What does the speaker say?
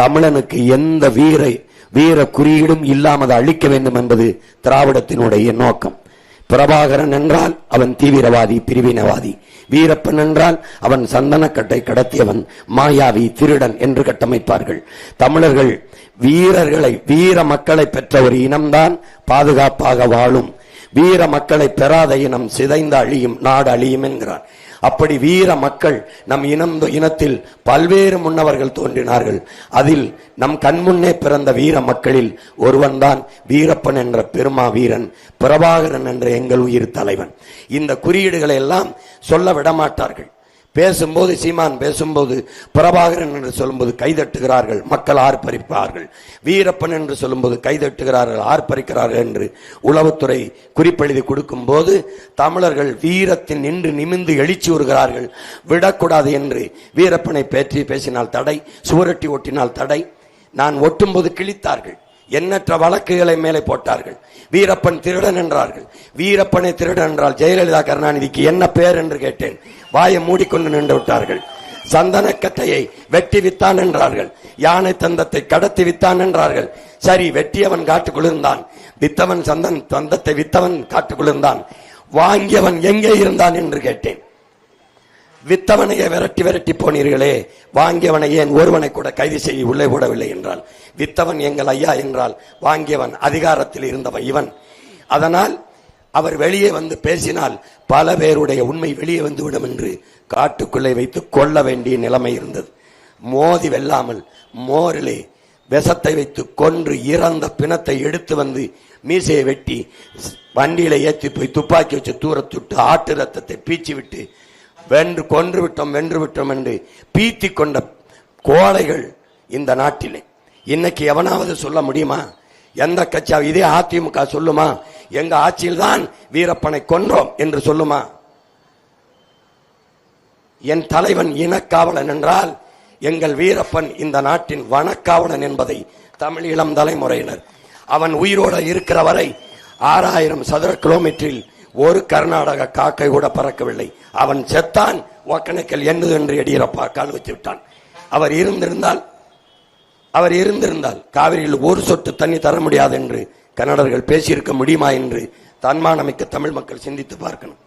தமிழனுக்கு எந்த வீர குறியீடும் இல்லாமல் அழிக்க வேண்டும் என்பது திராவிடத்தினுடைய நோக்கம். பிரபாகரன் என்றால் அவன் தீவிரவாதி, பிரிவினவாதி. வீரப்பன் என்றால் அவன் சந்தனக்கட்டை கடத்தியவன், மாயாவி, திருடன் என்று கட்டமைப்பார்கள். தமிழர்கள் வீர மக்களை பெற்ற ஒரு இனம்தான் பாதுகாப்பாக வாழும். வீர மக்களை பெறாத இனம் சிதைந்த அழியும், நாடு அழியும் என்கிறார். அப்படி வீர மக்கள் நம் இனத்தில் பல்வேறு முன்னவர்கள் தோன்றினார்கள். அதில் நம் கண்முன்னே பிறந்த வீர மக்களில் ஒருவன்தான் வீரப்பன் என்ற பெருமா வீரன், பிரபாகரன் என்ற எங்கள் உயிர் தலைவன். இந்த குறியீடுகளை எல்லாம் சொல்ல விடமாட்டார்கள். பேசும்போது, சீமான் பேசும்போது பிரபாகரன் என்று சொல்லும்போது கைதட்டுகிறார்கள், மக்கள் ஆர்ப்பரிப்பார்கள். வீரப்பன் என்று சொல்லும்போது கைதட்டுகிறார்கள், ஆர்ப்பரிக்கிறார்கள் என்று உளவுத்துறை குறிப்பெழுதி கொடுக்கும் போது தமிழர்கள் வீரத்தின் நின்று நிமிந்து எழுச்சி வருகிறார்கள். விடக்கூடாது என்று வீரப்பனை பேற்றி பேசினால் தடை, சுவரொட்டி ஒட்டினால் தடை. நான் ஒட்டும்போது கிழித்தார்கள், எண்ணற்ற வழக்குகளை மேலே போட்டார்கள். வீரப்பன் திருடன் என்றார்கள். வீரப்பனை திருடன் என்றால் ஜெயலலிதா கருணாநிதிக்கு என்ன பேர் என்று கேட்டேன். வாயை மூடிக்கொண்டு நின்று விட்டார்கள். சந்தனக்கட்டையை வெட்டி வித்தான் என்றார்கள். யானை தந்தத்தை கடத்தி வித்தான் என்றார்கள். சரி, வெட்டியவன் காட்டுக்குளிர்ந்தான், வித்தவன் தந்தத்தை வித்தவன் காட்டுக்குளிர்ந்தான். வாங்கியவன் எங்கே இருந்தான் என்று கேட்டேன். வித்தவனையை விரட்டி போனீர்களே, வாங்கியவனை ஏன் ஒருவனை கூட கைது செய்ய உள்ளே போடவில்லை என்றால், வித்தவன் எங்கள் ஐயா என்றால் வாங்கியவன் அதிகாரத்தில் இருந்தவன் இவன். அதனால் அவர் வெளியே வந்து பேசினால் பல பேருடைய உண்மை வெளியே வந்துவிடும் என்று காட்டுக்குள்ளே வைத்து கொள்ள வேண்டிய நிலைமை இருந்தது. மோதி வெல்லாமல் மோரிலே விஷத்தை வைத்து கொன்று இறந்த பிணத்தை எடுத்து வந்து மீசையை வெட்டி வண்டியில ஏற்றி போய் துப்பாக்கி வச்சு தூரத்துட்டு ஆட்டு ரத்தத்தை பீச்சி விட்டு வென்று விட்டோம் என்று பீத்தி கொண்ட கோழைகள் இந்த நாட்டிலே. இன்னைக்கு எவனாவது சொல்ல முடியுமா? எந்த கட்சியாவது, இதே அதிமுக சொல்லுமா எங்க ஆட்சியில் தான் வீரப்பனை கொன்றோம் என்று சொல்லுமா? என் தலைவன் இனக்காவலன் என்றால் எங்கள் வீரப்பன் இந்த நாட்டின் வனக்காவலன் என்பதை தமிழ் இளம் தலைமுறையினர், அவன் உயிரோடு இருக்கிற வரை 6000 சதுர கிலோமீட்டரில் ஒரு கர்நாடக காக்கை கூட பறக்கவில்லை. அவன் செத்தான், ஒக்கணைக்கல் என்னது என்று எடியூரப்பா கால் வச்சு விட்டான். அவர் இருந்திருந்தால் காவிரியில் ஒரு சொட்டு தண்ணி தர முடியாது என்று கன்னடர்கள் பேசியிருக்க முடியுமா என்று தன்மானமிக்க தமிழ் மக்கள் சிந்தித்து பார்க்கணும்.